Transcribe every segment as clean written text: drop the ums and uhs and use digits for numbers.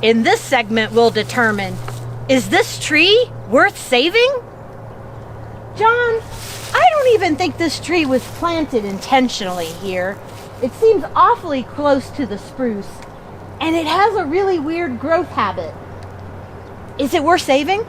In this segment, we'll determine, is this tree worth saving? John, I don't even think this tree was planted intentionally here. It seems awfully close to the spruce, and it has a really weird growth habit. Is it worth saving?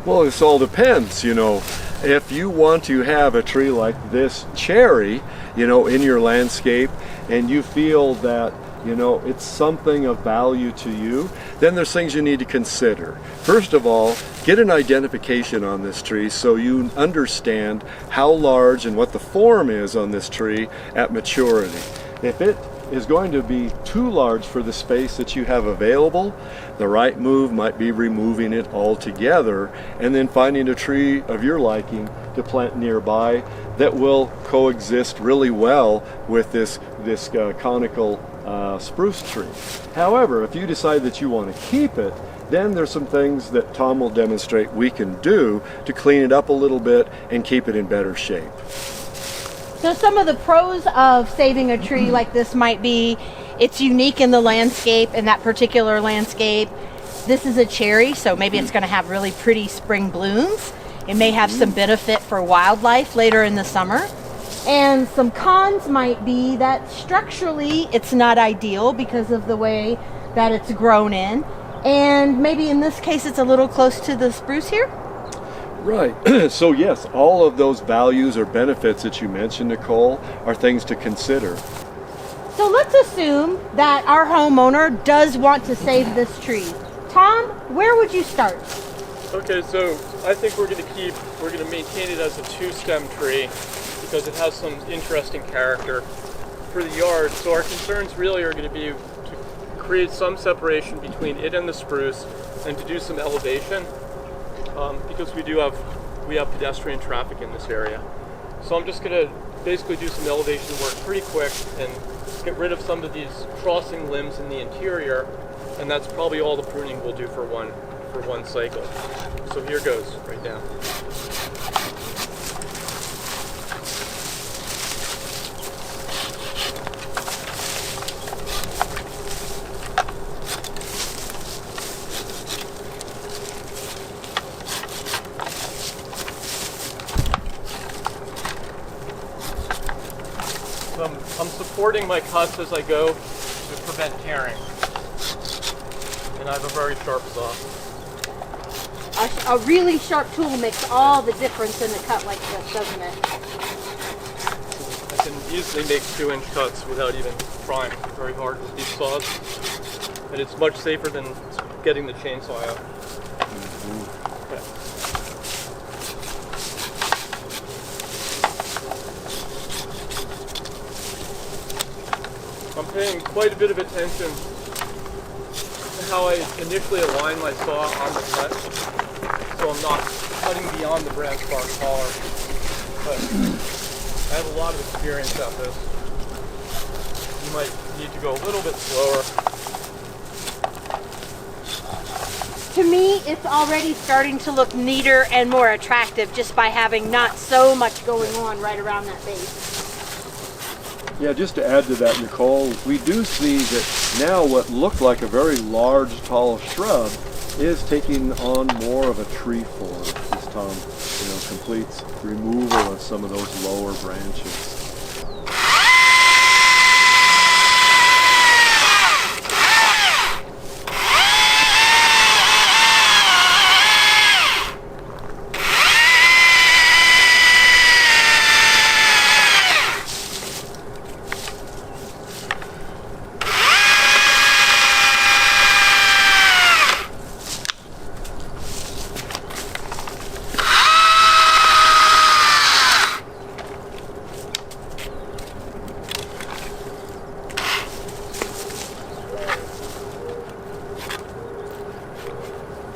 Well, this all depends, you know. If you want to have a tree like this cherry, you know, in your landscape, and you feel that, you know, it's something of value to you, then there's things you need to consider. First of all, get an identification on this tree so you understand how large and what the form is on this tree at maturity. If it is going to be too large for the space that you have available, the right move might be removing it altogether and then finding a tree of your liking to plant nearby that will coexist really well with this conical spruce tree. However, if you decide that you want to keep it, then there's some things that Tom will demonstrate we can do to clean it up a little bit and keep it in better shape. So some of the pros of saving a tree like this might be it's unique in the landscape, in that particular landscape. This is a cherry, so maybe it's going to have really pretty spring blooms. It may have some benefit for wildlife later in the summer. And some cons might be that structurally it's not ideal because of the way that it's grown in. And maybe in this case it's a little close to the spruce here. Right. So yes, all of those values or benefits that you mentioned, Nicole, are things to consider. So let's assume that our homeowner does want to save this tree. Tom, where would you start? Okay, so I think we're going to maintain it as a two-stem tree because it has some interesting character for the yard. So our concerns really are going to be to create some separation between it and the spruce and to do some elevation. Because we have pedestrian traffic in this area. So I'm just going to basically do some elevation work pretty quick and get rid of some of these crossing limbs in the interior, and that's probably all the pruning we'll do for one cycle. So here goes right now. I'm supporting my cuts as I go to prevent tearing. And I have a very sharp saw. A really sharp tool makes all the difference in a cut like this, doesn't it? I can easily make 2-inch cuts without even trying very hard with these saws. And it's much safer than getting the chainsaw out. Okay. I'm paying quite a bit of attention to how I initially align my saw on the cut, so I'm not cutting beyond the branch bark collar. But I have a lot of experience at this. You might need to go a little bit slower. To me, it's already starting to look neater and more attractive just by having not so much going on right around that base. Yeah, just to add to that, Nicole, we do see that now what looked like a very large, tall shrub is taking on more of a tree form as Tom, completes removal of some of those lower branches.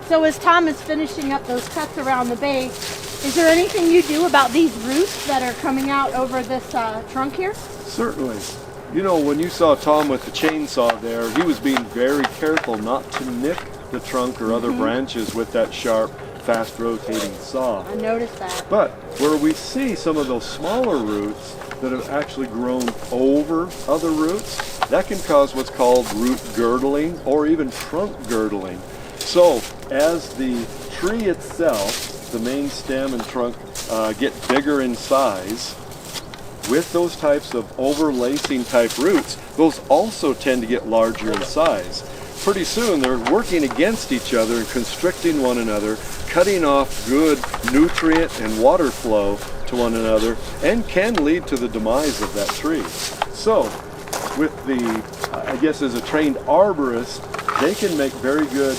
So as Tom is finishing up those cuts around the base, is there anything you do about these roots that are coming out over this trunk here? Certainly. You know, when you saw Tom with the chainsaw there, he was being very careful not to nick the trunk or other branches with that sharp, fast rotating saw. I noticed that. But where we see some of those smaller roots that have actually grown over other roots, that can cause what's called root girdling or even trunk girdling. So as the tree itself, the main stem and trunk get bigger in size, with those types of overlacing type roots, those also tend to get larger in size. Pretty soon they're working against each other and constricting one another, cutting off good nutrient and water flow to one another, and can lead to the demise of that tree. So with I guess as a trained arborist, they can make very good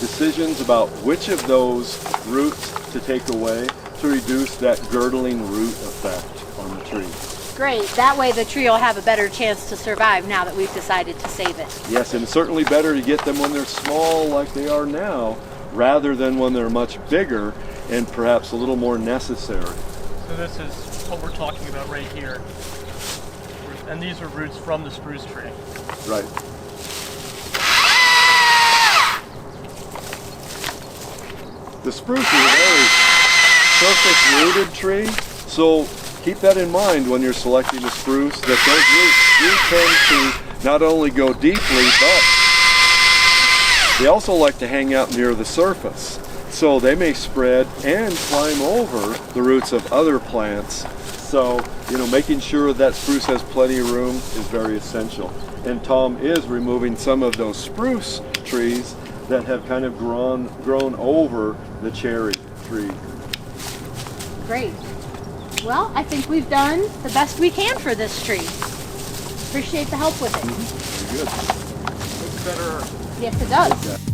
decisions about which of those roots to take away to reduce that girdling root effect on the tree. Great. That way the tree will have a better chance to survive now that we've decided to save it. Yes, and it's certainly better to get them when they're small like they are now, rather than when they're much bigger and perhaps a little more necessary. So this is what we're talking about right here. And these are roots from the spruce tree. Right. The spruce is a very surface-rooted tree, so keep that in mind when you're selecting a spruce, that those roots do tend to not only go deeply, but they also like to hang out near the surface. So they may spread and climb over the roots of other plants. So, making sure that spruce has plenty of room is very essential. And Tom is removing some of those spruce trees that have kind of grown over the cherry tree. Great. Well, I think we've done the best we can for this tree. Appreciate the help with it. Very good. Looks better. Yes, it does. Okay.